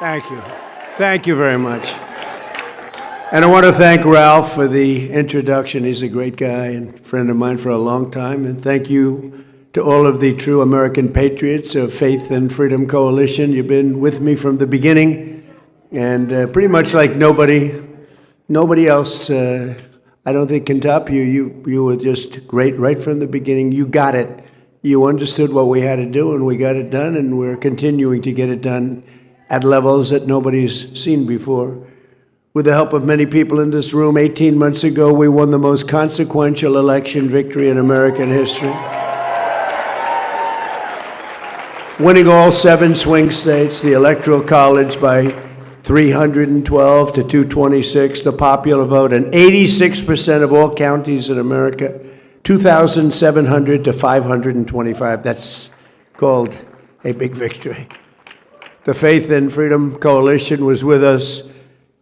Thank you. Thank you very much. And I want to thank Ralph for the introduction. He's a great guy and friend of mine for a long time. And thank you to all of the true American patriots of Faith and Freedom Coalition. You've been with me from the beginning, and pretty much like nobody else, I don't think can top you. You were just great right from the beginning. You got it. You understood what we had to do, and we got it done, and we're continuing to get it done at levels that nobody's seen before. With the help of many people in this room, 18 months ago, we won the most consequential election victory in American history. Winning all 7 swing states, the Electoral College by 312 to 226, the popular vote, and 86% of all counties in America, 2,700 to 525. That's called a big victory. The Faith and Freedom Coalition was with us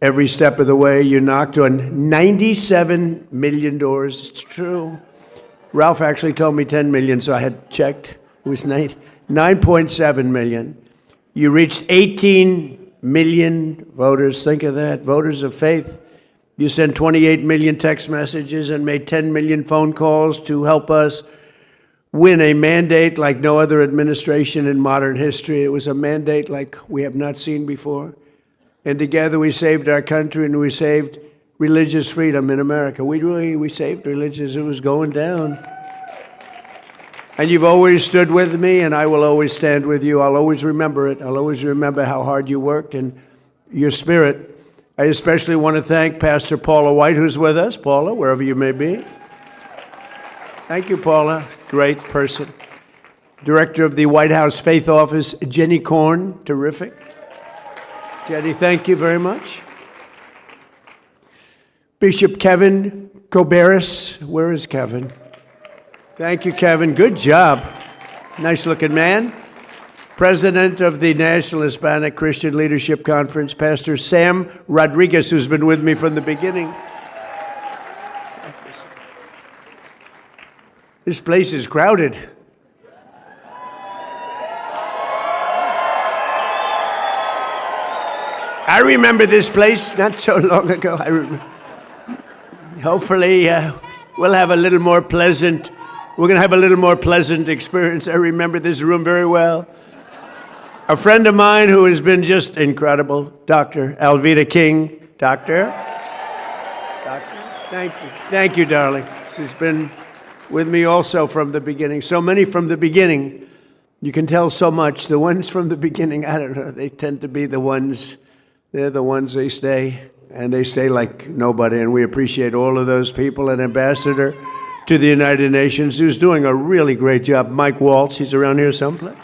every step of the way. You knocked on 97 million doors. It's true. Ralph actually told me 10 million, so I had checked. It was 9.7 million. You reached 18 million voters. Think of that. Voters of faith. You sent 28 million text messages and made 10 million phone calls to help us win a mandate like no other administration in modern history. It was a mandate like we have not seen before. And together we saved our country, and we saved religious freedom in America. We saved religious. It was going down. And you've always stood with me, and I will always stand with you. I'll always remember it. I'll always remember how hard you worked and your spirit. I especially want to thank Pastor Paula White, who's with us. Paula, wherever you may be. Thank you, Paula. Great person. Director of the White House Faith Office, Jenny Korn. Terrific. Jenny, thank you very much. Bishop Kevin Koberis. Where is Kevin? Thank you, Kevin. Good job. Nice looking man. President of the National Hispanic Christian Leadership Conference, Pastor Sam Rodriguez, who's been with me from the beginning. This place is crowded. I remember this place not so long ago. Hopefully, we'll have a little more pleasant. We're going to have a little more pleasant experience. I remember this room very well. A friend of mine who has been just incredible, Dr. Alveda King. Doctor, thank you. Thank you, darling. She's been with me also from the beginning. So many from the beginning. You can tell so much. The ones from the beginning, I don't know, they tend to be the ones. They're the ones they stay, and they stay like nobody, and we appreciate all of those people. An ambassador to the United Nations who's doing a really great job, Mike Waltz. He's around here someplace.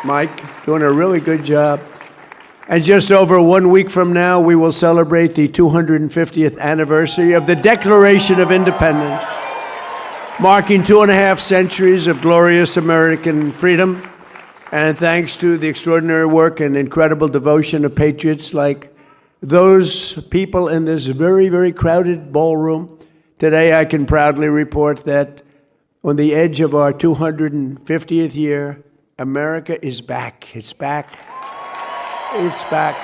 Mike, doing a really good job. And just over 1 week from now, we will celebrate the 250th anniversary of the Declaration of Independence, marking 2.5 centuries of glorious American freedom. And thanks to the extraordinary work and incredible devotion of patriots like those people in this very, very crowded ballroom, today I can proudly report that on the edge of our 250th year, America is back. It's back. It's back.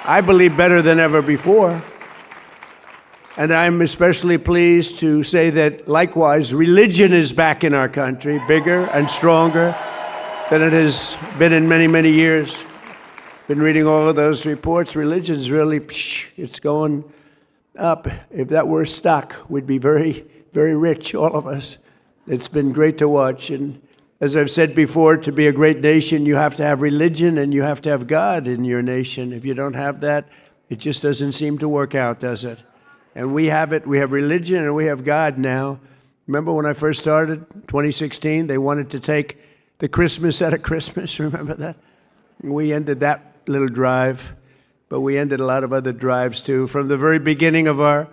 I believe better than ever before. And I'm especially pleased to say that, likewise, religion is back in our country, bigger and stronger than it has been in many, many years. Been reading all of those reports. Religion's really, it's going up. If that were stock, we'd be very, very rich, all of us. It's been great to watch. And as I've said before, to be a great nation, you have to have religion and you have to have God in your nation. If you don't have that, it just doesn't seem to work out, does it? And we have it. We have religion and we have God now. Remember when I first started, 2016, they wanted to take the Christmas out of Christmas. Remember that? We ended that little drive, but we ended a lot of other drives too. From the very beginning of our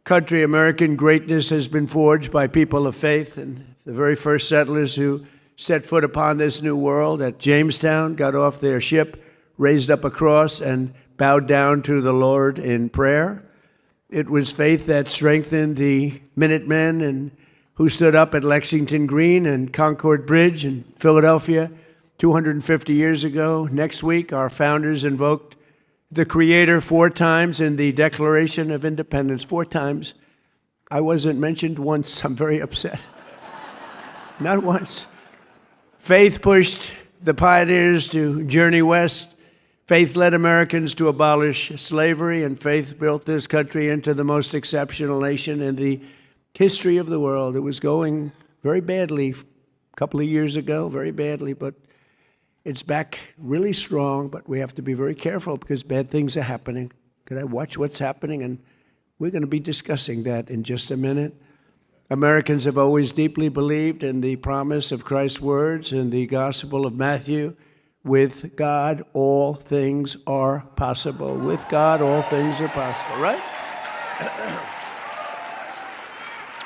country, American greatness has been forged by people of faith, and the very first settlers who set foot upon this new world at Jamestown got off their ship, raised up a cross, and bowed down to the Lord in prayer. It was faith that strengthened the Minutemen and who stood up at Lexington Green and Concord Bridge in Philadelphia 250 years ago. Next week, our founders invoked the Creator 4 times in the Declaration of Independence. 4 times. I wasn't mentioned once. I'm very upset. Not once. Faith pushed the pioneers to journey west. Faith led Americans to abolish slavery, and faith built this country into the most exceptional nation in the history of the world. It was going very badly a couple of years ago, very badly, but it's back really strong. But we have to be very careful because bad things are happening. Can I watch what's happening? And we're going to be discussing that in just a minute. Americans have always deeply believed in the promise of Christ's words in the Gospel of Matthew. With God, all things are possible. With God, all things are possible, right?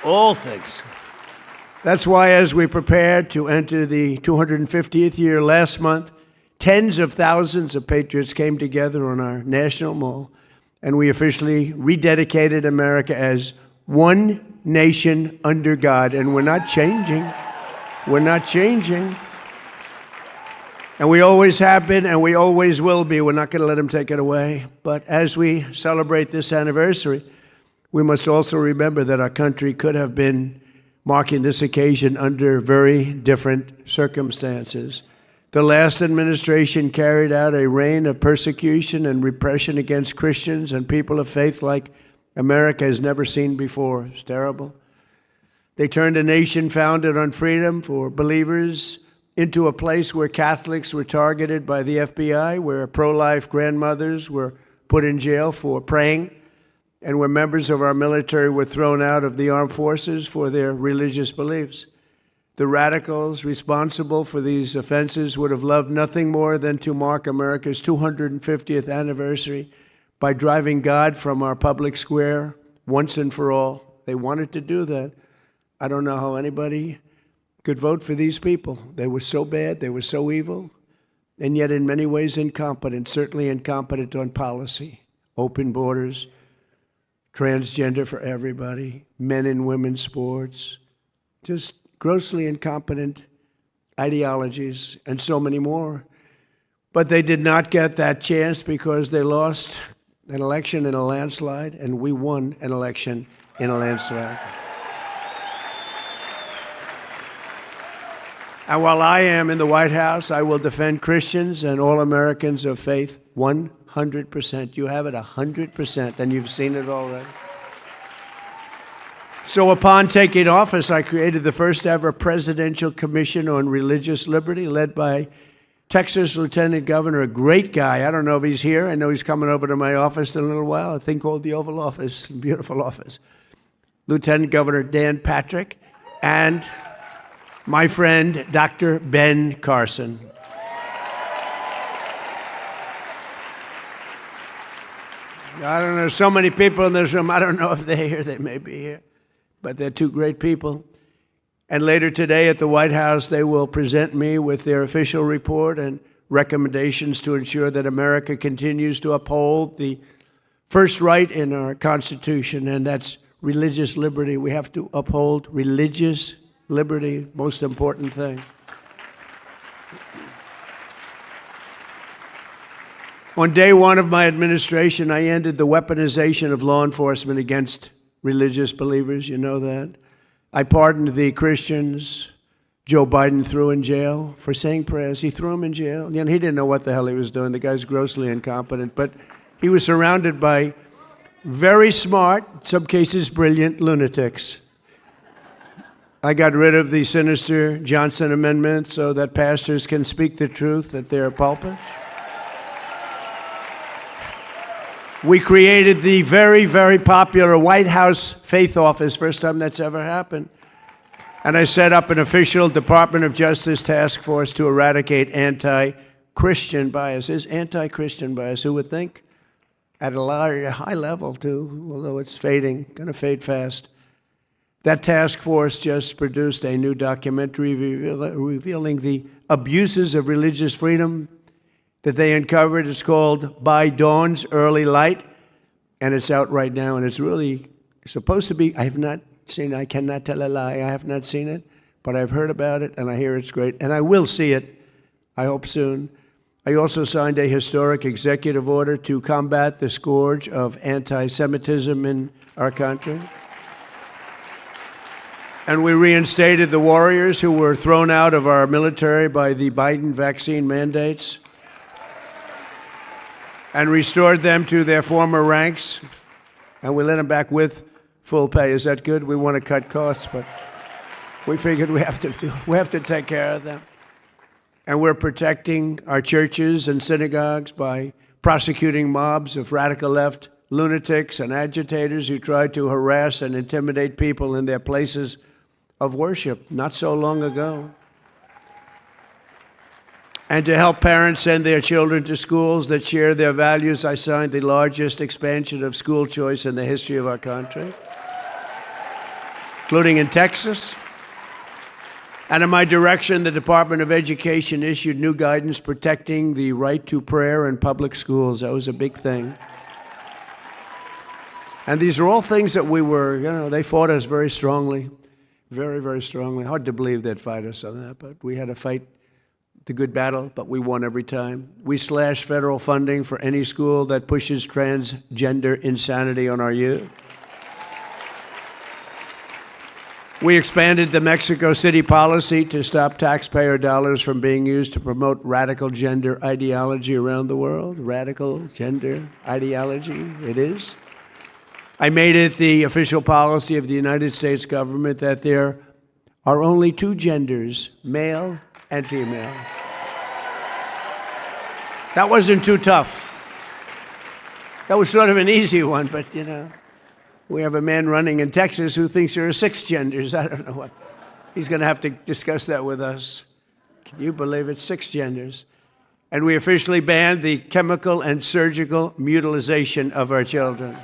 All things. That's why as we prepared to enter the 250th year last month, tens of thousands of patriots came together on our national mall, and we officially rededicated America as one nation under God. And we're not changing. We're not changing. And we always have been, and we always will be. We're not going to let them take it away. But as we celebrate this anniversary, we must also remember that our country could have been marking this occasion under very different circumstances. The last administration carried out a reign of persecution and repression against Christians and people of faith like America has never seen before. It's terrible. They turned a nation founded on freedom for believers into a place where Catholics were targeted by the FBI, where pro-life grandmothers were put in jail for praying, and where members of our military were thrown out of the armed forces for their religious beliefs. The radicals responsible for these offenses would have loved nothing more than to mark America's 250th anniversary by driving God from our public square once and for all. They wanted to do that. I don't know how anybody could vote for these people. They were so bad, they were so evil, and yet in many ways incompetent, certainly incompetent on policy, open borders, transgender for everybody, men and women's sports, just grossly incompetent ideologies, and so many more. But they did not get that chance because they lost an election in a landslide, and we won an election in a landslide. And while I am in the White House, I will defend Christians and all Americans of faith 100%. You have it 100%, and you've seen it already. So upon taking office, I created the first ever Presidential Commission on Religious Liberty, led by Texas Lieutenant Governor, a great guy. I don't know if he's here. I know he's coming over to my office in a little while, a thing called the Oval Office, beautiful office. Lieutenant Governor Dan Patrick, and my friend, Dr. Ben Carson. I don't know, so many people in this room, I don't know if they're here, they may be here, but they're two great people. And later today at the White House, they will present me with their official report and recommendations to ensure that America continues to uphold the first right in our Constitution, and that's religious liberty. We have to uphold religious liberty, most important thing. On day one of my administration, I ended the weaponization of law enforcement against religious believers. You know that. I pardoned the Christians Joe Biden threw in jail for saying prayers. He threw them in jail. You know, he didn't know what the hell he was doing. The guy's grossly incompetent. But he was surrounded by very smart, in some cases brilliant, lunatics. I got rid of the sinister Johnson Amendment so that pastors can speak the truth at their pulpits. We created the very, very popular White House Faith Office, first time that's ever happened. And I set up an official Department of Justice task force to eradicate anti-Christian biases. Anti-Christian bias, who would think? At a high level, too, although it's fading, going to fade fast. That task force just produced a new documentary revealing the abuses of religious freedom that they uncovered. It's called By Dawn's Early Light, and it's out right now, and it's really supposed to be, I have not seen it, I cannot tell a lie, I have not seen it, but I've heard about it, and I hear it's great, and I will see it. I hope soon. I also signed a historic executive order to combat the scourge of anti-Semitism in our country. And we reinstated the warriors who were thrown out of our military by the Biden vaccine mandates and restored them to their former ranks. And we let them back with full pay. Is that good? We want to cut costs, but we figured we have to take care of them. And we're protecting our churches and synagogues by prosecuting mobs of radical left lunatics and agitators who try to harass and intimidate people in their places of worship not so long ago. And to help parents send their children to schools that share their values, I signed the largest expansion of school choice in the history of our country, including in Texas. And in my direction, the Department of Education issued new guidance protecting the right to prayer in public schools. That was a big thing. And these are all things that they fought us very strongly, very, very strongly. Hard to believe they'd fight us on that, but we had to fight the good battle, but we won every time. We slashed federal funding for any school that pushes transgender insanity on our youth. We expanded the Mexico City policy to stop taxpayer dollars from being used to promote radical gender ideology around the world. Radical gender ideology, it is. I made it the official policy of the United States government that there are only two genders, male and female. That wasn't too tough. That was sort of an easy one, but we have a man running in Texas who thinks there are 6 genders. I don't know what. He's going to have to discuss that with us. Can you believe it? 6 genders. And we officially banned the chemical and surgical mutilization of our children.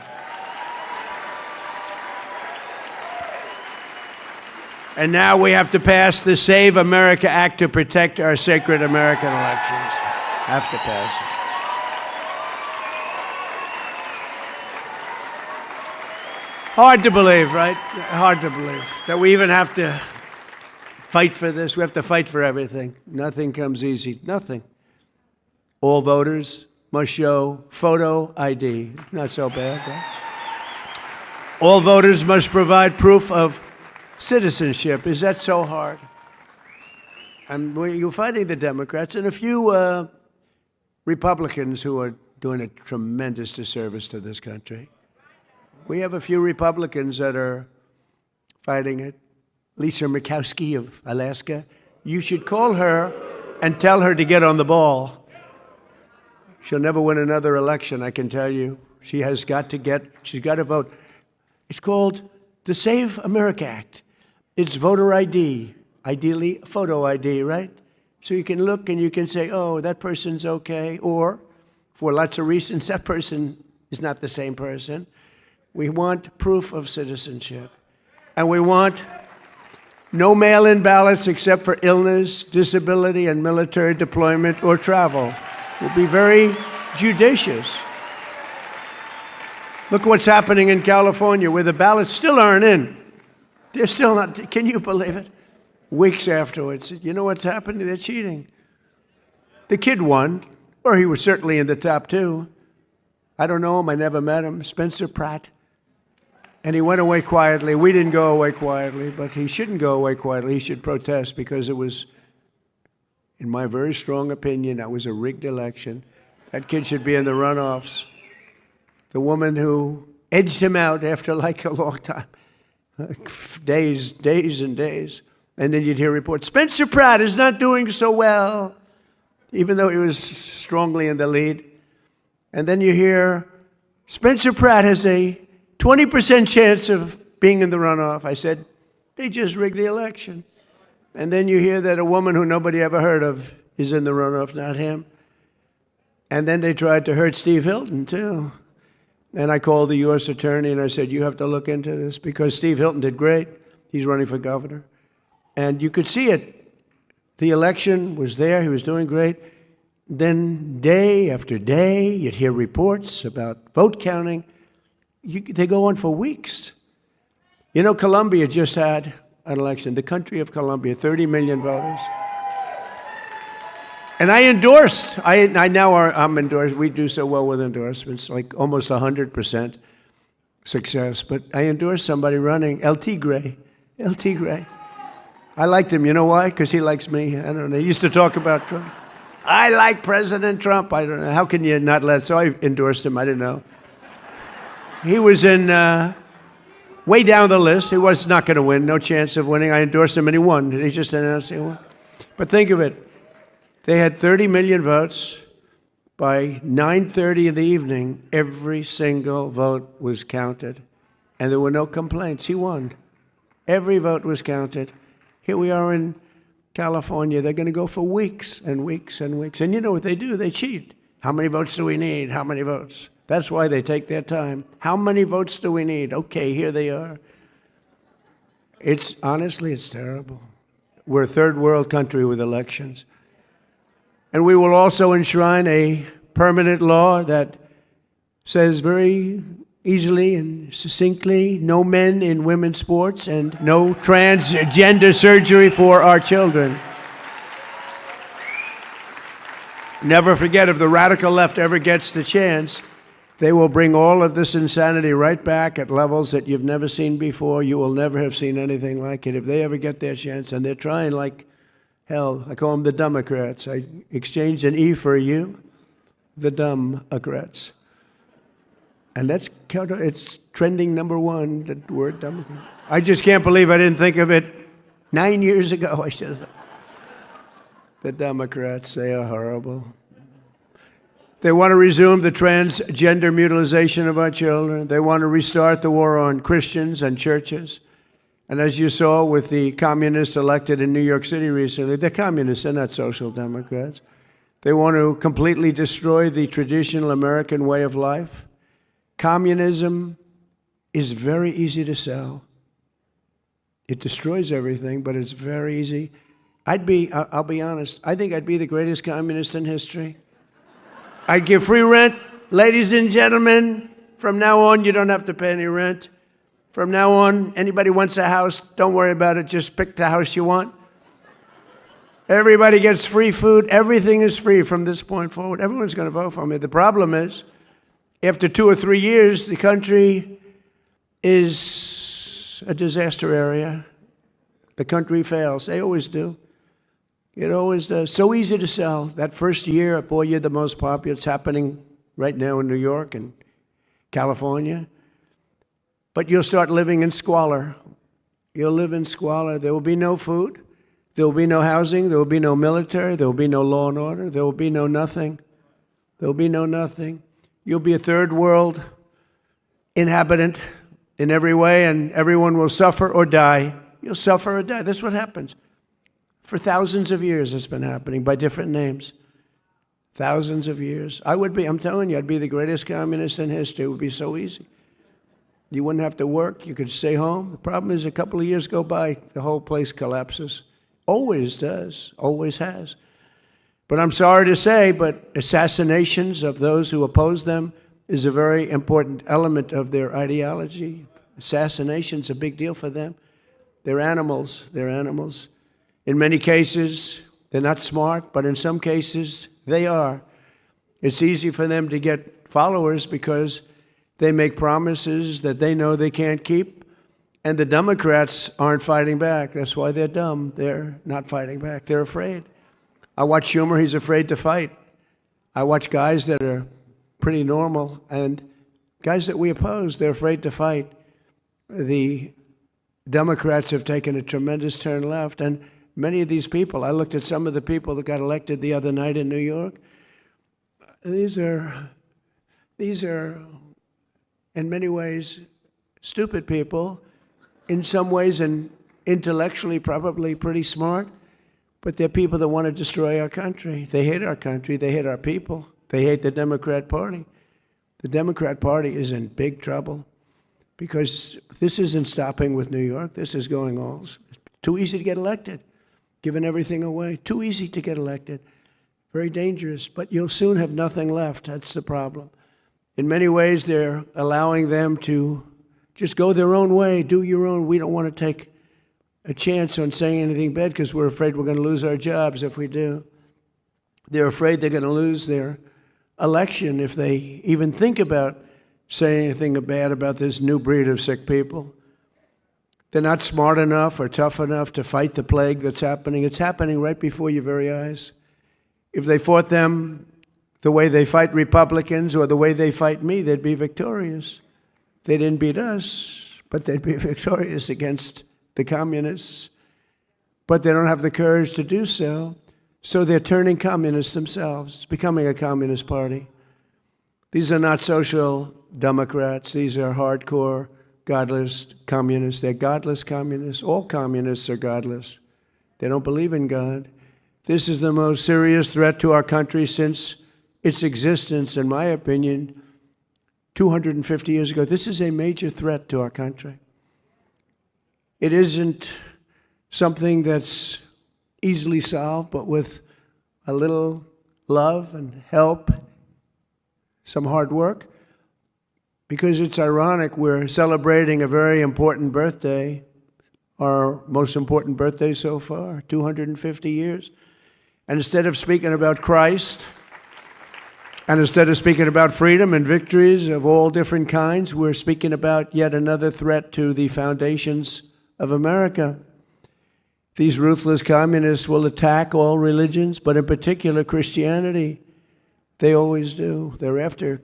And now we have to pass the Save America Act to protect our sacred American elections. Have to pass it. Hard to believe, right? Hard to believe that we even have to fight for this. We have to fight for everything. Nothing comes easy. Nothing. All voters must show photo ID. Not so bad, right? All voters must provide proof of citizenship. Is that so hard? And you're fighting the Democrats and a few Republicans who are doing a tremendous disservice to this country. We have a few Republicans that are fighting it. Lisa Murkowski of Alaska. You should call her and tell her to get on the ball. She'll never win another election, I can tell you. She's got to vote. It's called the Save America Act. It's voter ID, ideally photo ID, right? So you can look and you can say, oh, that person's okay, or for lots of reasons, that person is not the same person. We want proof of citizenship. And we want no mail-in ballots except for illness, disability, and military deployment or travel. We'll be very judicious. Look what's happening in California, where the ballots still aren't in. They're still not, can you believe it? Weeks afterwards, you know what's happening? They're cheating. The kid won, or he was certainly in the top 2. I don't know him, I never met him, Spencer Pratt. And he went away quietly. We didn't go away quietly, but he shouldn't go away quietly. He should protest because it was, in my very strong opinion, that was a rigged election. That kid should be in the runoffs. The woman who edged him out after like a long time, days and days. And then you'd hear reports, Spencer Pratt is not doing so well, even though he was strongly in the lead. And then you hear, Spencer Pratt has a 20% chance of being in the runoff. I said, they just rigged the election. And then you hear that a woman who nobody ever heard of is in the runoff, not him. And then they tried to hurt Steve Hilton, too. And I called the U.S. attorney and I said, you have to look into this because Steve Hilton did great. He's running for governor. And you could see it. The election was there. He was doing great. Then day after day, you'd hear reports about vote counting. They go on for weeks. You know, Colombia just had an election. The country of Colombia, 30 million voters. And I endorsed. I'm endorsed. We do so well with endorsements, like almost 100% success. But I endorsed somebody running, L.T. Gray. L.T. Gray. I liked him. You know why? Because he likes me. I don't know. He used to talk about Trump. I like President Trump. I don't know. How can you not let? So I endorsed him. I didn't know. He was in way down the list. He was not going to win. No chance of winning. I endorsed him and he won. He just announced he won. But think of it. They had 30 million votes. By 9:30 in the evening, every single vote was counted. And there were no complaints. He won. Every vote was counted. Here we are in California. They're going to go for weeks and weeks and weeks. And you know what they do? They cheat. How many votes do we need? How many votes? That's why they take their time. How many votes do we need? Okay, here they are. Honestly, it's terrible. We're a third world country with elections. And we will also enshrine a permanent law that says very easily and succinctly, no men in women's sports and no transgender surgery for our children. Never forget, if the radical left ever gets the chance, they will bring all of this insanity right back at levels that you've never seen before. You will never have seen anything like it if they ever get their chance. And they're trying like hell. I call them the Democrats. I exchanged an E for a U. The Democrats. And it's trending number one, the word Democrat. I just can't believe I didn't think of it 9 years ago. I should have. The Democrats, they are horrible. They want to resume the transgender mutilation of our children. They want to restart the war on Christians and churches. And as you saw with the communists elected in New York City recently, they're communists, they're not social democrats. They want to completely destroy the traditional American way of life. Communism is very easy to sell. It destroys everything, but it's very easy. I'll be honest, I think I'd be the greatest communist in history. I'd give free rent. Ladies and gentlemen, from now on, you don't have to pay any rent. From now on, anybody wants a house, don't worry about it. Just pick the house you want. Everybody gets free food. Everything is free from this point forward. Everyone's going to vote for me. The problem is, after 2 or 3 years, the country is a disaster area. The country fails. They always do. It always does. So easy to sell. That first year, boy, you're the most popular. It's happening right now in New York and California. But you'll start living in squalor. You'll live in squalor. There will be no food. There will be no housing. There will be no military. There will be no law and order. There will be no nothing. There will be no nothing. You'll be a third world inhabitant in every way, and everyone will suffer or die. You'll suffer or die. That's what happens. For thousands of years it's been happening by different names. Thousands of years. I'm telling you, I'd be the greatest communist in history. It would be so easy. You wouldn't have to work. You could stay home. The problem is a couple of years go by, the whole place collapses. Always does. Always has. But I'm sorry to say, but assassinations of those who oppose them is a very important element of their ideology. Assassination's a big deal for them. They're animals. They're animals. In many cases, they're not smart, but in some cases, they are. It's easy for them to get followers because they make promises that they know they can't keep, and the Democrats aren't fighting back. That's why they're dumb. They're not fighting back. They're afraid. I watch Schumer. He's afraid to fight. I watch guys that are pretty normal, and guys that we oppose, they're afraid to fight. The Democrats have taken a tremendous turn left, and many of these people, I looked at some of the people that got elected the other night in New York. These are, in many ways, stupid people. In some ways, and intellectually, probably pretty smart. But they're people that want to destroy our country. They hate our country. They hate our people. They hate the Democrat Party. The Democrat Party is in big trouble because this isn't stopping with New York. This is going on. It's too easy to get elected. Giving everything away. Too easy to get elected. Very dangerous. But you'll soon have nothing left. That's the problem. In many ways, they're allowing them to just go their own way, do your own. We don't want to take a chance on saying anything bad because we're afraid we're going to lose our jobs if we do. They're afraid they're going to lose their election if they even think about saying anything bad about this new breed of sick people. They're not smart enough or tough enough to fight the plague that's happening. It's happening right before your very eyes. If they fought them the way they fight Republicans or the way they fight me, they'd be victorious. They didn't beat us, but they'd be victorious against the communists. But they don't have the courage to do so. So they're turning communists themselves. It's becoming a communist party. These are not social democrats. These are hardcore, godless communists. They're godless communists. All communists are godless. They don't believe in God. This is the most serious threat to our country since its existence, in my opinion, 250 years ago. This is a major threat to our country. It isn't something that's easily solved, but with a little love and help, some hard work, because it's ironic, we're celebrating a very important birthday, our most important birthday so far, 250 years. And instead of speaking about Christ, and instead of speaking about freedom and victories of all different kinds, we're speaking about yet another threat to the foundations of America. These ruthless communists will attack all religions, but in particular Christianity. They always do. They're after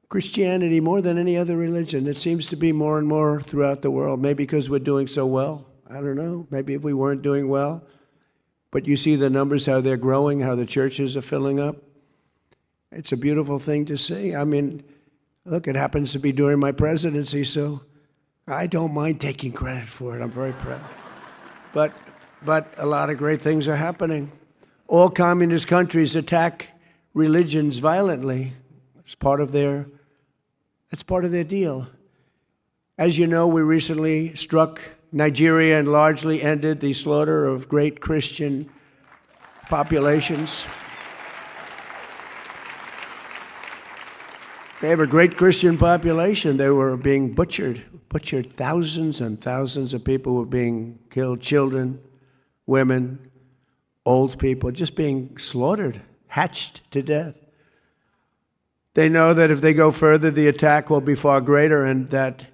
Christianity more than any other religion. It seems to be more and more throughout the world, maybe because we're doing so well. I don't know. Maybe if we weren't doing well. But you see the numbers, how they're growing, how the churches are filling up. It's a beautiful thing to see. I mean, look, it happens to be during my presidency, so I don't mind taking credit for it. I'm very proud. But a lot of great things are happening. All communist countries attack religions violently. It's part of their deal. As you know, we recently struck Nigeria and largely ended the slaughter of great Christian populations. They have a great Christian population. They were being butchered. Thousands and thousands of people were being killed. Children, women, old people, just being slaughtered, hatched to death. They know that if they go further, the attack will be far greater, and that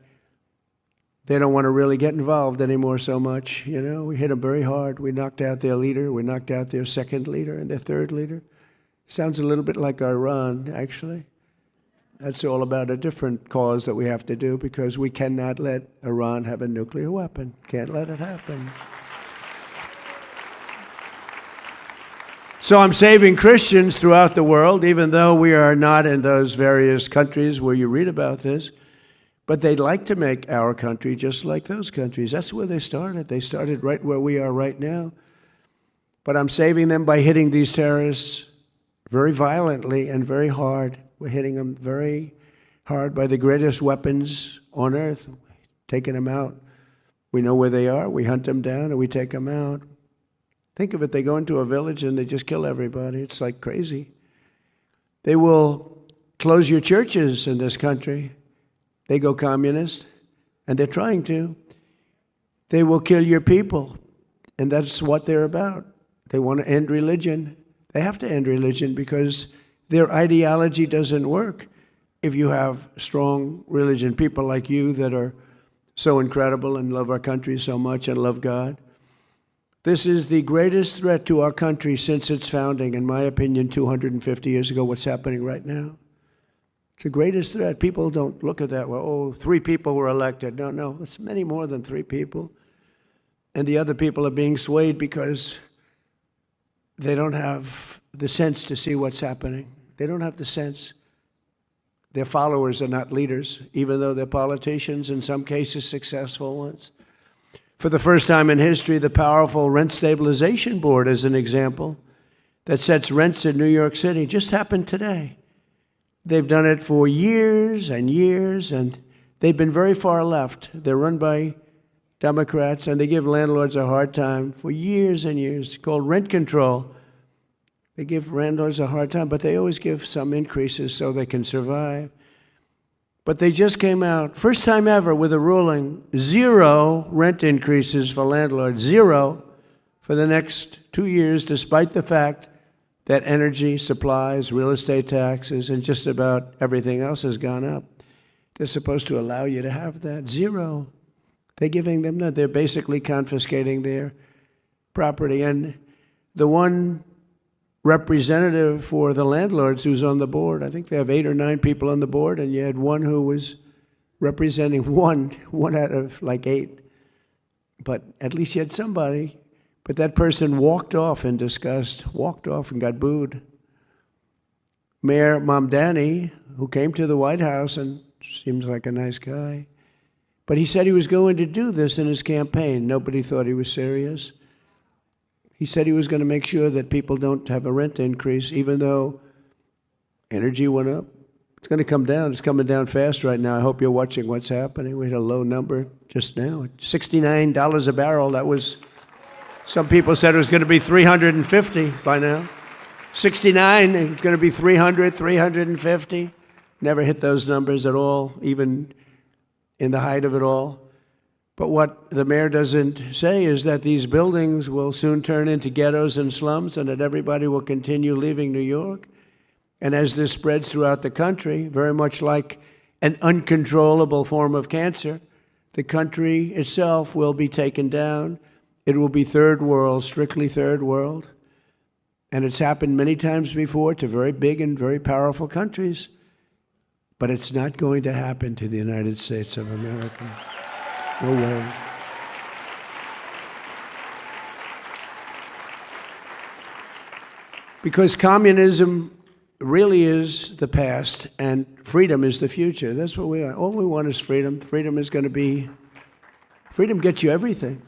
they don't want to really get involved anymore so much. You know, we hit them very hard. We knocked out their leader. We knocked out their second leader and their third leader. Sounds a little bit like Iran, actually. That's all about a different cause that we have to do, because we cannot let Iran have a nuclear weapon. Can't let it happen. So I'm saving Christians throughout the world, even though we are not in those various countries where you read about this. But they'd like to make our country just like those countries. That's where they started. They started right where we are right now. But I'm saving them by hitting these terrorists very violently and very hard. We're hitting them very hard by the greatest weapons on earth, taking them out. We know where they are. We hunt them down and we take them out. Think of it. They go into a village and they just kill everybody. It's like crazy. They will close your churches in this country. They go communist, and they're trying to. They will kill your people, and that's what they're about. They want to end religion. They have to end religion because their ideology doesn't work if you have strong religion. People like you that are so incredible and love our country so much and love God. This is the greatest threat to our country since its founding, in my opinion, 250 years ago, what's happening right now. It's the greatest threat. People don't look at that, well, 3 people were elected. No, it's many more than 3 people. And the other people are being swayed because they don't have the sense to see what's happening. They don't have the sense. Their followers are not leaders, even though they're politicians, in some cases successful ones. For the first time in history, the powerful Rent Stabilization Board, as an example, that sets rents in New York City, just happened today. They've done it for years and years, and they've been very far left. They're run by Democrats, and they give landlords a hard time for years and years. It's called rent control. They give landlords a hard time, but they always give some increases so they can survive. But they just came out, first time ever, with a ruling, 0 rent increases for landlords, 0 for the next 2 years, despite the fact that energy, supplies, real estate taxes, and just about everything else has gone up. They're supposed to allow you to have that. Zero. They're giving them that. They're basically confiscating their property. And the one representative for the landlords who's on the board, I think they have 8 or 9 people on the board, and you had one who was representing one out of like 8. But at least you had somebody. But that person walked off in disgust, walked off and got booed. Mayor Mamdani, who came to the White House and seems like a nice guy, but he said he was going to do this in his campaign. Nobody thought he was serious. He said he was going to make sure that people don't have a rent increase, even though energy went up. It's going to come down. It's coming down fast right now. I hope you're watching what's happening. We had a low number just now, $69 a barrel. That was, some people said it was going to be 350 by now. 69, it's going to be 300, 350. Never hit those numbers at all, even in the height of it all. But what the mayor doesn't say is that these buildings will soon turn into ghettos and slums, and that everybody will continue leaving New York. And as this spreads throughout the country, very much like an uncontrollable form of cancer, the country itself will be taken down. It will be third world, strictly third world. And it's happened many times before to very big and very powerful countries. But it's not going to happen to the United States of America. No way. Because communism really is the past and freedom is the future. That's what we are. All we want is freedom. Freedom gets you everything.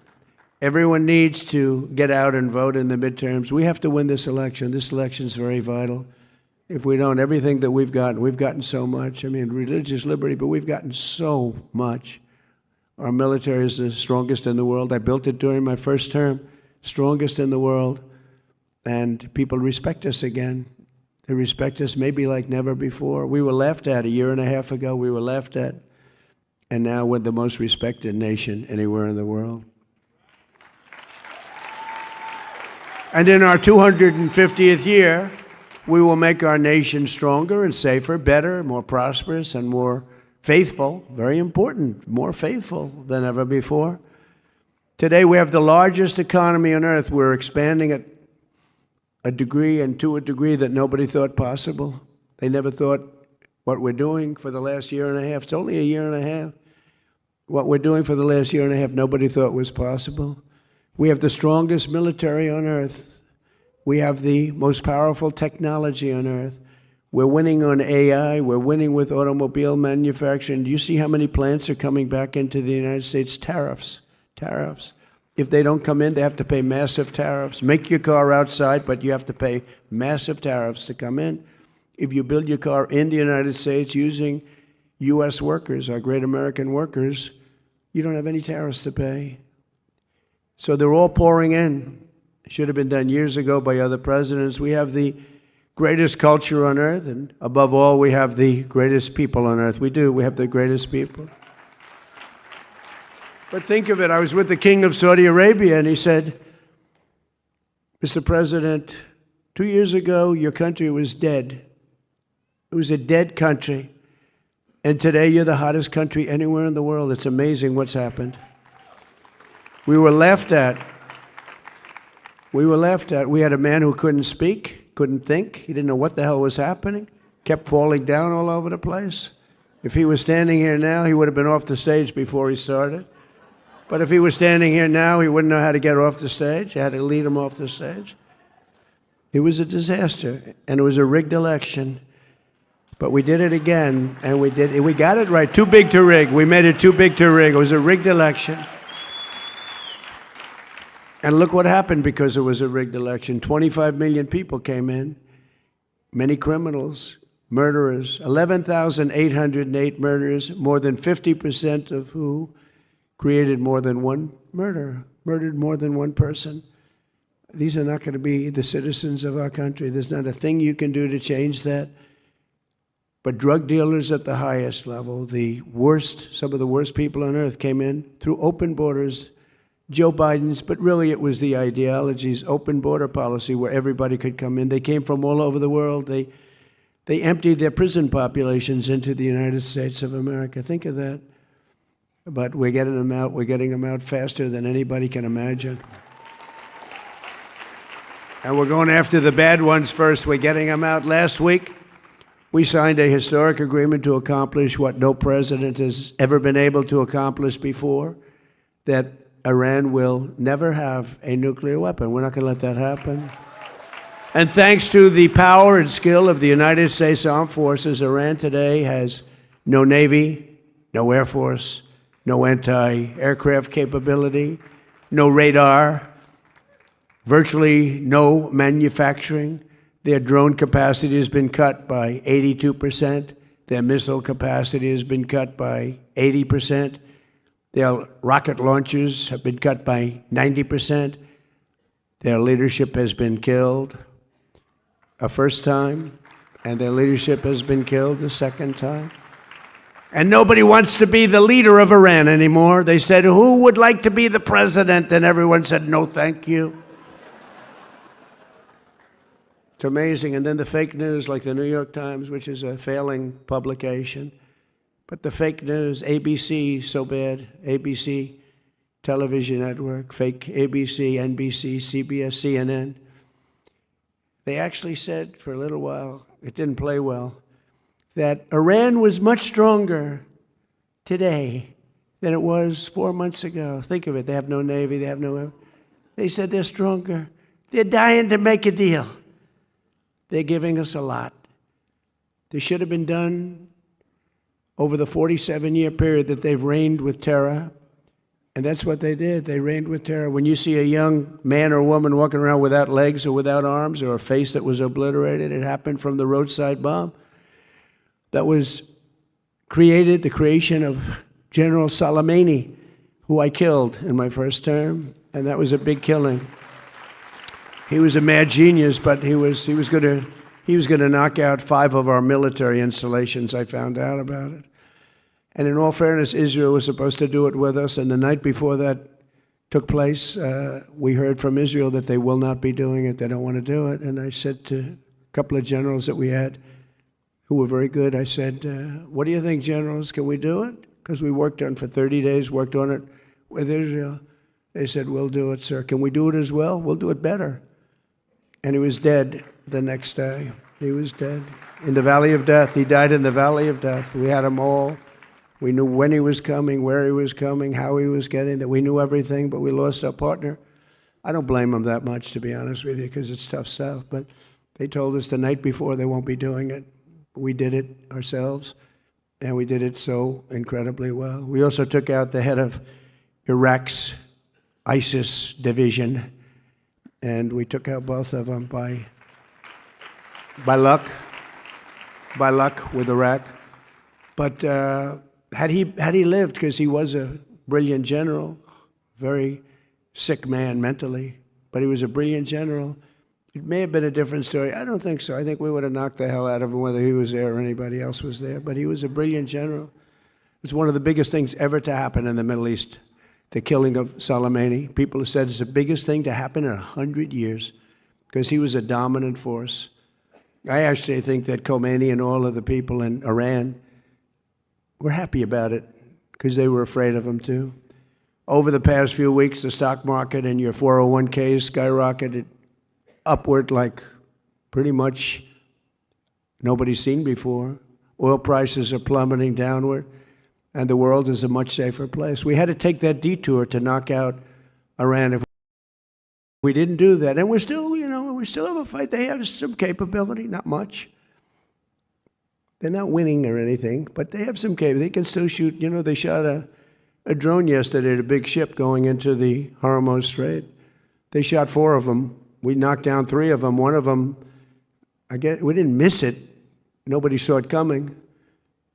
Everyone needs to get out and vote in the midterms. We have to win this election. This election is very vital. If we don't, everything that we've gotten so much. I mean, religious liberty, but we've gotten so much. Our military is the strongest in the world. I built it during my first term, strongest in the world. And people respect us again. They respect us maybe like never before. We were laughed at a year and a half ago. We were laughed at. And now we're the most respected nation anywhere in the world. And in our 250th year, we will make our nation stronger and safer, better, more prosperous, and more faithful. Very important, more faithful than ever before. Today, we have the largest economy on earth. We're expanding at a degree and to a degree that nobody thought possible. They never thought what we're doing for the last year and a half. It's only a year and a half. What we're doing for the last year and a half, nobody thought was possible. We have the strongest military on earth. We have the most powerful technology on earth. We're winning on AI. We're winning with automobile manufacturing. Do you see how many plants are coming back into the United States? Tariffs. If they don't come in, they have to pay massive tariffs. Make your car outside, but you have to pay massive tariffs to come in. If you build your car in the United States using U.S. workers, our great American workers, you don't have any tariffs to pay. So they're all pouring in. It should have been done years ago by other presidents. We have the greatest culture on earth, and above all, we have the greatest people on earth. We do. We have the greatest people. But think of it. I was with the King of Saudi Arabia, and he said, Mr. President, 2 years ago, your country was dead. It was a dead country. And today, you're the hottest country anywhere in the world. It's amazing what's happened. We were laughed at. We had a man who couldn't speak, couldn't think. He didn't know what the hell was happening. Kept falling down all over the place. If he was standing here now, he would have been off the stage before he started. But if he was standing here now, he wouldn't know how to get off the stage. You had to lead him off the stage. It was a disaster, and it was a rigged election. But we did it again, and we got it right. Too big to rig. We made it too big to rig. It was a rigged election. And look what happened because it was a rigged election. 25 million people came in, many criminals, murderers, 11,808 murderers, more than 50% of who created more than one murder, murdered more than one person. These are not going to be the citizens of our country. There's not a thing you can do to change that. But drug dealers at the highest level, the worst, some of the worst people on earth came in through open borders, Joe Biden's, but really it was the ideologies, open border policy where everybody could come in. They came from all over the world. They emptied their prison populations into the United States of America. Think of that. But we're getting them out. We're getting them out faster than anybody can imagine. And we're going after the bad ones first. We're getting them out. Last week, we signed a historic agreement to accomplish what no president has ever been able to accomplish before, that Iran will never have a nuclear weapon. We're not going to let that happen. And thanks to the power and skill of the United States Armed Forces, Iran today has no Navy, no Air Force, no anti-aircraft capability, no radar, virtually no manufacturing. Their drone capacity has been cut by 82%. Their missile capacity has been cut by 80%. Their rocket launchers have been cut by 90%. Their leadership has been killed a first time, and their leadership has been killed a second time. And nobody wants to be the leader of Iran anymore. They said, who would like to be the president? And everyone said, no, thank you. It's amazing. And then the fake news, like the New York Times, which is a failing publication. But the fake news, ABC, so bad. ABC television network, fake ABC, NBC, CBS, CNN. They actually said for a little while, it didn't play well, that Iran was much stronger today than it was 4 months ago. Think of it. They have no Navy. They have no... They said they're stronger. They're dying to make a deal. They're giving us a lot. This should have been done over the 47-year period that they've reigned with terror. And that's what they did. They reigned with terror. When you see a young man or woman walking around without legs or without arms or a face that was obliterated, it happened from the roadside bomb that was created, the creation of General Soleimani, who I killed in my first term. And that was a big killing. He was a mad genius, but he was going to knock out 5 of our military installations. I found out about it. And in all fairness, Israel was supposed to do it with us. And the night before that took place, we heard from Israel that they will not be doing it. They don't want to do it. And I said to a couple of generals that we had, who were very good, I said, what do you think, generals? Can we do it? Because we worked on it for 30 days, worked on it with Israel. They said, we'll do it, sir. Can we do it as well? We'll do it better. And he was dead the next day. He was dead in the valley of death. He died in the valley of death. We had him all. We knew when he was coming, where he was coming, how he was getting there. We knew everything, but we lost our partner. I don't blame them that much, to be honest with you, because it's tough stuff. But they told us the night before they won't be doing it. We did it ourselves, and we did it so incredibly well. We also took out the head of Iraq's ISIS division, and we took out both of them by luck with Iraq. But had he lived, because he was a brilliant general, very sick man mentally, but he was a brilliant general, it may have been a different story. I don't think so. I think we would have knocked the hell out of him whether he was there or anybody else was there. But he was a brilliant general. It's one of the biggest things ever to happen in the Middle East, the killing of Soleimani. People have said it's the biggest thing to happen in 100 years because he was a dominant force. I actually think that Khomeini and all of the people in Iran were happy about it because they were afraid of him too. Over the past few weeks, the stock market and your 401ks skyrocketed upward like pretty much nobody's seen before. Oil prices are plummeting downward, and the world is a much safer place. We had to take that detour to knock out Iran. If we didn't do that, and we still have a fight. They have some capability, not much. They're not winning or anything, but they have some capability. They can still shoot. They shot a drone yesterday at a big ship going into the Hormuz Strait. They shot 4 of them. We knocked down 3 of them. One of them, I guess, we didn't miss it. Nobody saw it coming.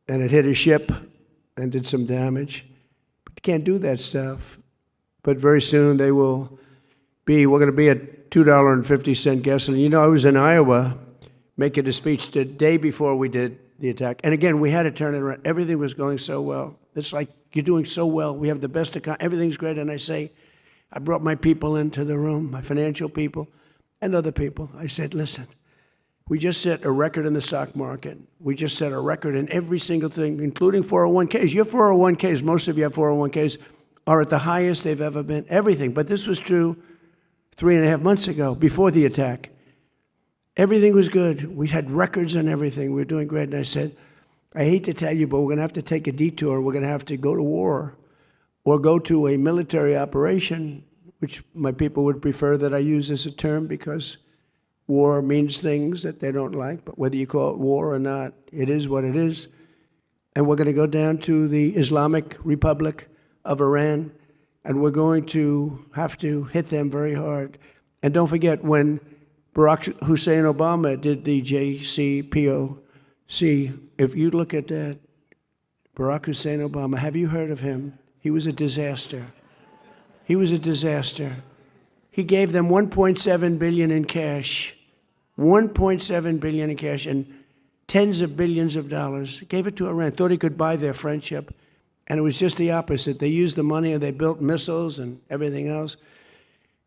And it hit a ship and did some damage. But you can't do that stuff. But very soon we're going to be at $2.50 gasoline. I was in Iowa making a speech the day before we did the attack. And again, we had to turn it around. Everything was going so well. It's like, you're doing so well. We have the best economy. Everything's great. And I say, I brought my people into the room, my financial people and other people. I said, listen, we just set a record in the stock market. We just set a record in every single thing, including 401ks. Your 401ks, most of you have 401ks, are at the highest they've ever been, everything. But this was true 3.5 months ago, before the attack. Everything was good. We had records and everything. We were doing great. And I said, I hate to tell you, but we're going to have to take a detour. We're going to have to go to war or go to a military operation, which my people would prefer that I use as a term because war means things that they don't like. But whether you call it war or not, it is what it is. And we're going to go down to the Islamic Republic of Iran, and we're going to have to hit them very hard. And don't forget, when Barack Hussein Obama did the JCPOC, if you look at that, Barack Hussein Obama, have you heard of him? He was a disaster. He was a disaster. He gave them $1.7 billion in cash, $1.7 billion in cash, and tens of billions of dollars. Gave it to Iran, thought he could buy their friendship. And it was just the opposite. They used the money and they built missiles and everything else.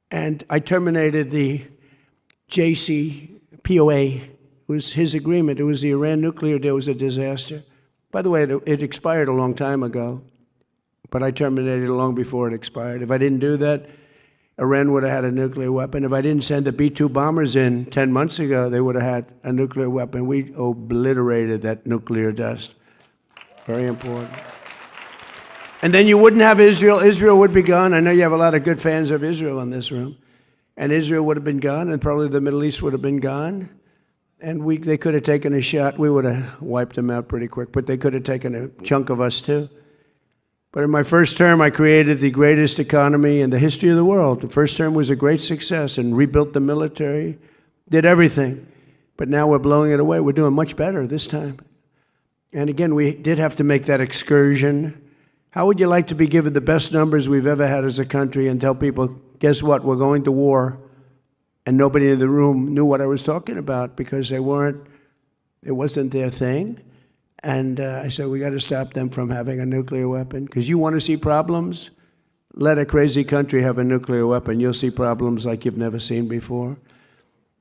And I terminated the JCPOA. It was his agreement. It was the Iran nuclear deal. It was a disaster. By the way, it expired a long time ago, but I terminated it long before it expired. If I didn't do that, Iran would have had a nuclear weapon. If I didn't send the B-2 bombers in 10 months ago, they would have had a nuclear weapon. We obliterated that nuclear dust. Very important. And then you wouldn't have Israel. Israel would be gone. I know you have a lot of good fans of Israel in this room. And Israel would have been gone, and probably the Middle East would have been gone. And they could have taken a shot. We would have wiped them out pretty quick, but they could have taken a chunk of us too. But in my first term, I created the greatest economy in the history of the world. The first term was a great success and rebuilt the military, did everything. But now we're blowing it away. We're doing much better this time. And again, we did have to make that excursion. How would you like to be given the best numbers we've ever had as a country and tell people, guess what, we're going to war, and nobody in the room knew what I was talking about because it wasn't their thing. And I said, we got to stop them from having a nuclear weapon. Because you want to see problems? Let a crazy country have a nuclear weapon. You'll see problems like you've never seen before.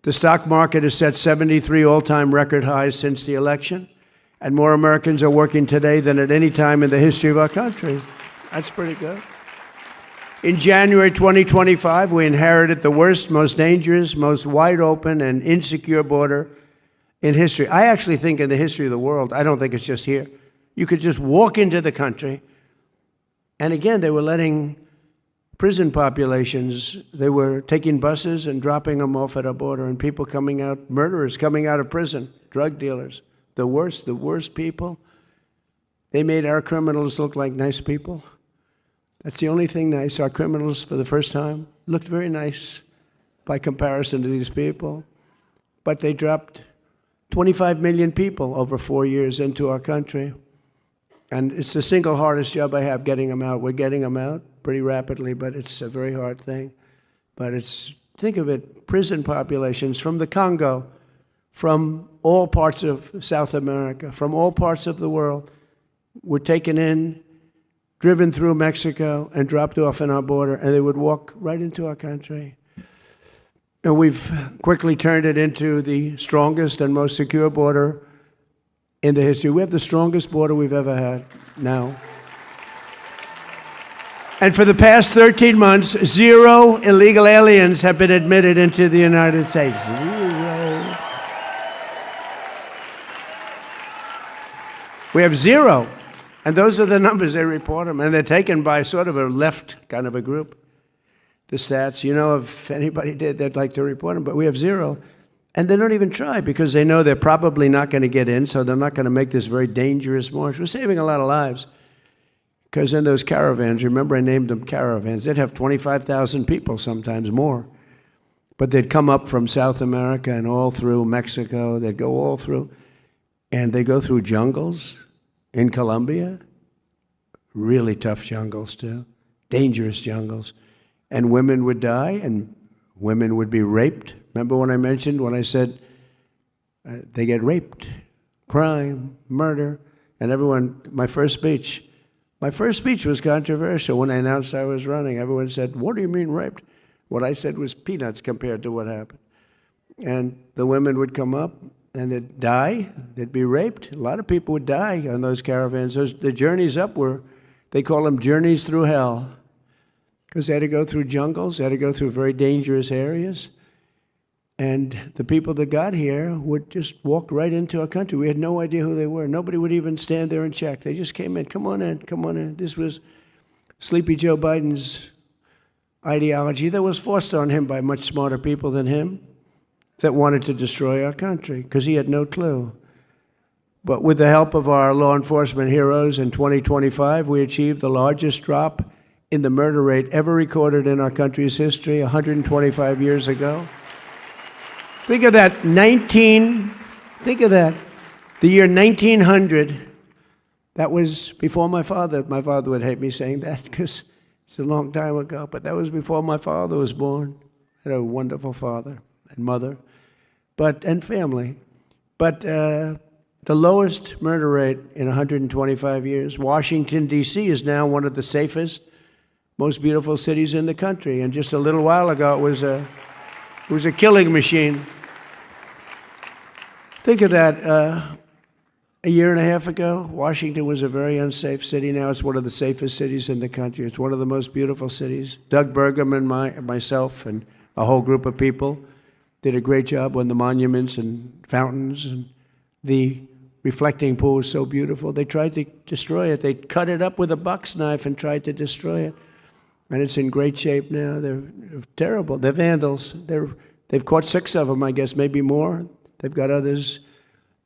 The stock market has set 73 all-time record highs since the election. And more Americans are working today than at any time in the history of our country. That's pretty good. In January 2025, we inherited the worst, most dangerous, most wide open and insecure border in history. I actually think in the history of the world, I don't think it's just here. You could just walk into the country, and again, they were letting prison populations, they were taking buses and dropping them off at our border, and people coming out, murderers coming out of prison, drug dealers, the worst people. They made our criminals look like nice people. That's the only thing nice. Our criminals, for the first time, looked very nice by comparison to these people. But they dropped 25 million people over 4 years into our country. And it's the single hardest job I have, getting them out. We're getting them out pretty rapidly, but it's a very hard thing. But think of it, prison populations from the Congo, from all parts of South America, from all parts of the world, were taken in, driven through Mexico, and dropped off in our border, and they would walk right into our country. And we've quickly turned it into the strongest and most secure border in the history. We have the strongest border we've ever had now. And for the past 13 months, 0 illegal aliens have been admitted into the United States. 0. We have 0. And those are the numbers, they report them. And they're taken by sort of a left kind of a group. The stats, if anybody did, they'd like to report them. But we have 0. And they don't even try because they know they're probably not going to get in, so they're not going to make this very dangerous march. We're saving a lot of lives. Because in those caravans, remember I named them caravans, they'd have 25,000 people, sometimes more. But they'd come up from South America and all through Mexico. They'd go all through. And they go through jungles in Colombia. Really tough jungles, too. Dangerous jungles. And women would die, and women would be raped. Remember when I said they get raped, crime, murder, and everyone, my first speech My first speech was controversial. When I announced I was running, everyone said, "What do you mean raped?" What I said was peanuts compared to what happened. And the women would come up and they'd die. They'd be raped. A lot of people would die on those caravans. The journeys up were, they call them journeys through hell, because they had to go through jungles. They had to go through very dangerous areas. And the people that got here would just walk right into our country. We had no idea who they were. Nobody would even stand there and check. They just came in. Come on in. Come on in. This was Sleepy Joe Biden's ideology that was forced on him by much smarter people than him that wanted to destroy our country because he had no clue. But with the help of our law enforcement heroes in 2025, we achieved the largest drop in the murder rate ever recorded in our country's history 125 years ago. Think of that, think of that. The year 1900, that was before my father. My father would hate me saying that because it's a long time ago, but that was before my father was born. I had a wonderful father and mother, and family. But the lowest murder rate in 125 years. Washington, D.C. is now one of the safest, most beautiful cities in the country. And just a little while ago, it was a killing machine. Think of that. A year and a half ago, Washington was a very unsafe city. Now it's one of the safest cities in the country. It's one of the most beautiful cities. Doug Burgum and myself and a whole group of people did a great job on the monuments and fountains, and the reflecting pool was so beautiful. They tried to destroy it. They cut it up with a box knife and tried to destroy it. And it's in great shape now. They're terrible. They're vandals. They've caught 6 of them, I guess, maybe more. They've got others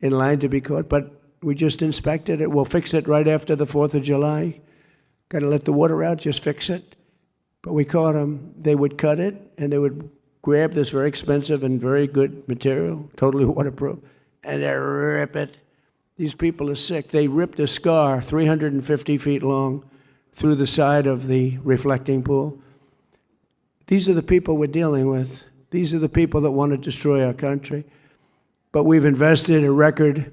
in line to be caught. But we just inspected it. We'll fix it right after the 4th of July. Got to let the water out, just fix it. But we caught them. They would cut it, and they would grab this very expensive and very good material, totally waterproof, and they rip it. These people are sick. They ripped a scar 350 feet long through the side of the reflecting pool. These are the people we're dealing with. These are the people that want to destroy our country. But we've invested a record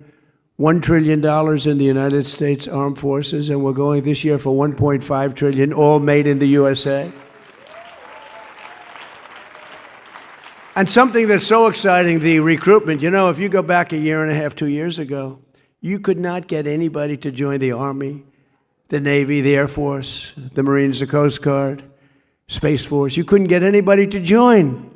$1 trillion in the United States Armed Forces, and we're going this year for $1.5 trillion, all made in the USA. And something that's so exciting, the recruitment. You know, if you go back a year and a half, 2 years ago, you could not get anybody to join the Army, the Navy, the Air Force, the Marines, the Coast Guard, Space Force. You couldn't get anybody to join.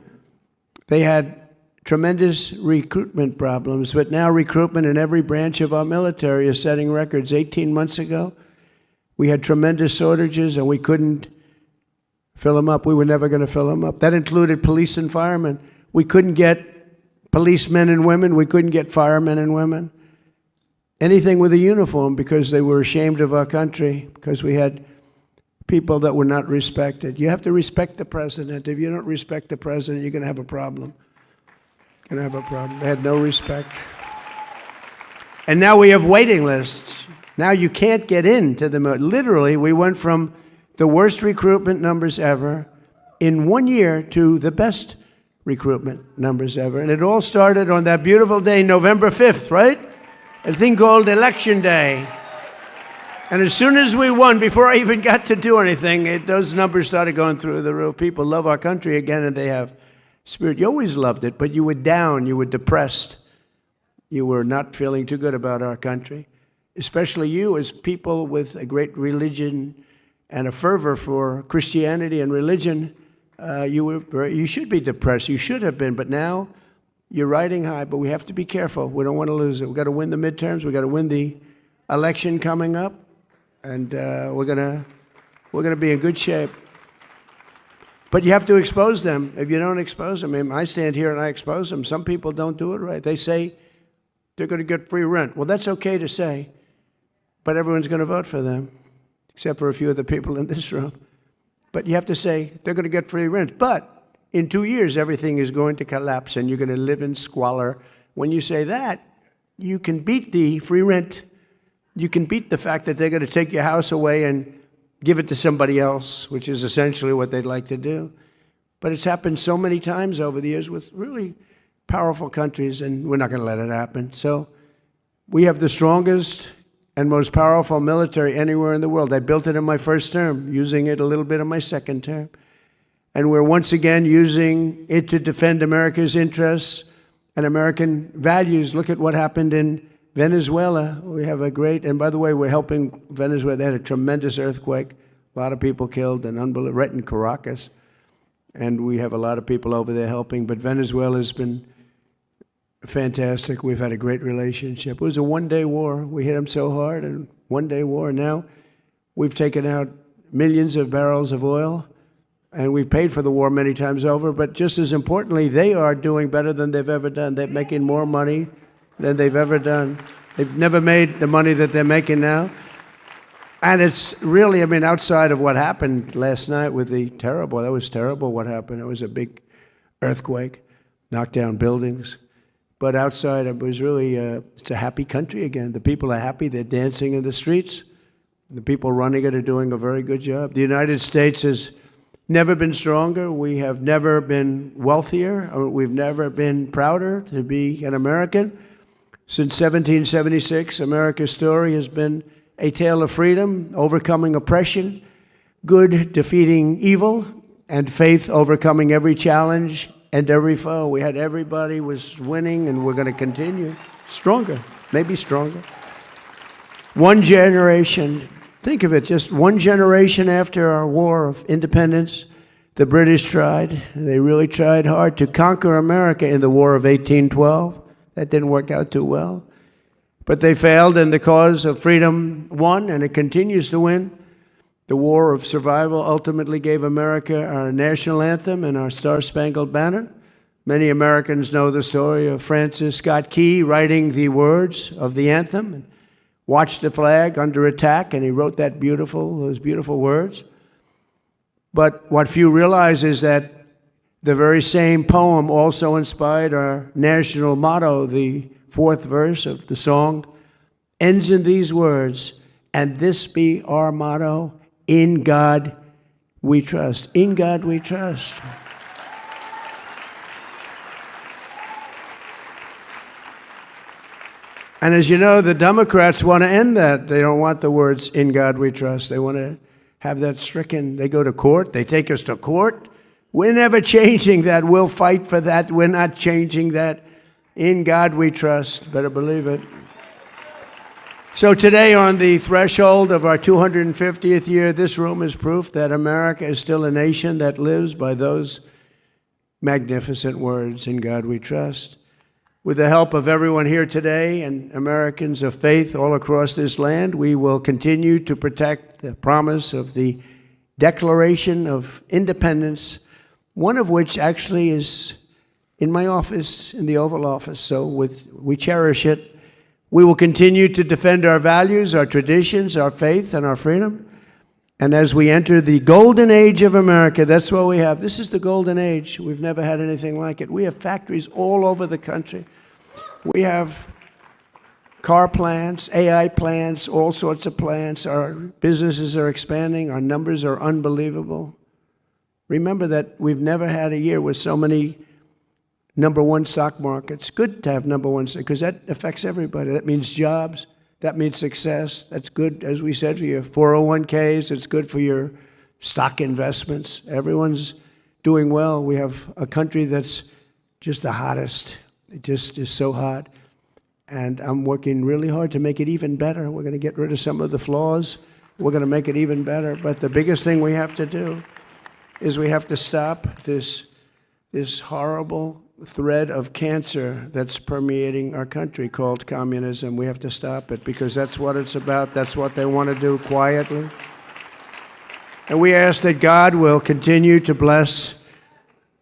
They had tremendous recruitment problems, but now recruitment in every branch of our military is setting records. 18 months ago, we had tremendous shortages and we couldn't fill them up. We were never going to fill them up. That included police and firemen. We couldn't get policemen and women. We couldn't get firemen and women. Anything with a uniform, because they were ashamed of our country, because we had people that were not respected. You have to respect the president. If you don't respect the president, you're going to have a problem. You're going to have a problem. They had no respect. And now we have waiting lists. Now you can't get into the military. Literally, we went from the worst recruitment numbers ever in 1 year to the best recruitment numbers ever. And it all started on that beautiful day, November 5th, right? A thing called Election Day. And as soon as we won, before I even got to do anything, those numbers started going through the roof. People love our country again, and they have spirit. You always loved it, but you were down, you were depressed. You were not feeling too good about our country. Especially you, as people with a great religion and a fervor for Christianity and religion, you should be depressed. You should have been, but now you're riding high. But we have to be careful. We don't want to lose it. We've got to win the midterms. We've got to win the election coming up, and we're gonna be in good shape. But you have to expose them. If you don't expose them, I mean, I stand here and I expose them. Some people don't do it right. They say they're going to get free rent. Well, that's okay to say, but everyone's going to vote for them, except for a few of the people in this room. But you have to say they're going to get free rent. But in 2 years, everything is going to collapse and you're going to live in squalor. When you say that, you can beat the free rent. You can beat the fact that they're going to take your house away and give it to somebody else, which is essentially what they'd like to do. But it's happened so many times over the years with really powerful countries, and we're not going to let it happen. So we have the strongest and most powerful military anywhere in the world. I built it in my first term, using it a little bit in my second term. And we're once again using it to defend America's interests and American values. Look at what happened in Venezuela. We have a great, and by the way, we're helping Venezuela. They had a tremendous earthquake, a lot of people killed, and unbelievable, right in Caracas. And we have a lot of people over there helping, but Venezuela's been fantastic. We've had a great relationship. It was a one-day war. We hit them so hard, and one-day war. Now we've taken out millions of barrels of oil, and we've paid for the war many times over. But just as importantly, they are doing better than they've ever done. They're making more money than they've ever done. They've never made the money that they're making now. And it's really, I mean, outside of what happened last night with the terrible, that was terrible what happened. It was a big earthquake, knocked down buildings. But outside, it was really, it's a happy country again. The people are happy. They're dancing in the streets. The people running it are doing a very good job. The United States has never been stronger. We have never been wealthier. Or we've never been prouder to be an American. Since 1776, America's story has been a tale of freedom, overcoming oppression, good defeating evil, and faith overcoming every challenge and every foe. We had everybody was winning, and we're going to continue stronger, maybe stronger. One generation, think of it, just one generation after our war of independence, the British tried. They really tried hard to conquer America in the War of 1812. That didn't work out too well. But they failed, and the cause of freedom won, and it continues to win. The War of Survival ultimately gave America our national anthem and our Star-Spangled Banner. Many Americans know the story of Francis Scott Key writing the words of the anthem, and watched the flag under attack, and he wrote those beautiful words. But what few realize is that the very same poem also inspired our national motto. The fourth verse of the song ends in these words, "And this be our motto, in God we trust." In God we trust. And as you know, the Democrats want to end that. They don't want the words, "In God we trust." They want to have that stricken. They go to court. They take us to court. We're never changing that. We'll fight for that. We're not changing that. In God we trust. Better believe it. So today, on the threshold of our 250th year, this room is proof that America is still a nation that lives by those magnificent words, "In God we trust." With the help of everyone here today and Americans of faith all across this land, we will continue to protect the promise of the Declaration of Independence, one of which actually is in my office, in the Oval Office. So we cherish it. We will continue to defend our values, our traditions, our faith, and our freedom. And as we enter the golden age of America, that's what we have. This is the golden age. We've never had anything like it. We have factories all over the country. We have car plants, AI plants, all sorts of plants. Our businesses are expanding. Our numbers are unbelievable. Remember that we've never had a year with so many number one stock markets. Good to have number one, because that affects everybody. That means jobs. That means success. That's good, as we said, for your 401ks. It's good for your stock investments. Everyone's doing well. We have a country that's just the hottest. It just is so hot. And I'm working really hard to make it even better. We're going to get rid of some of the flaws. We're going to make it even better. But the biggest thing we have to do is we have to stop this horrible thread of cancer that's permeating our country called communism. We have to stop it, because that's what it's about. That's what they want to do quietly. And we ask that God will continue to bless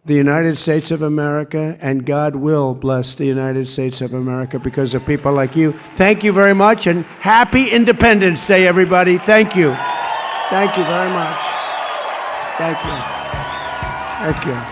the United States of America, and God will bless the United States of America because of people like you. Thank you very much, and happy Independence Day, everybody. Thank you. Thank you very much. Thank you. Thank you.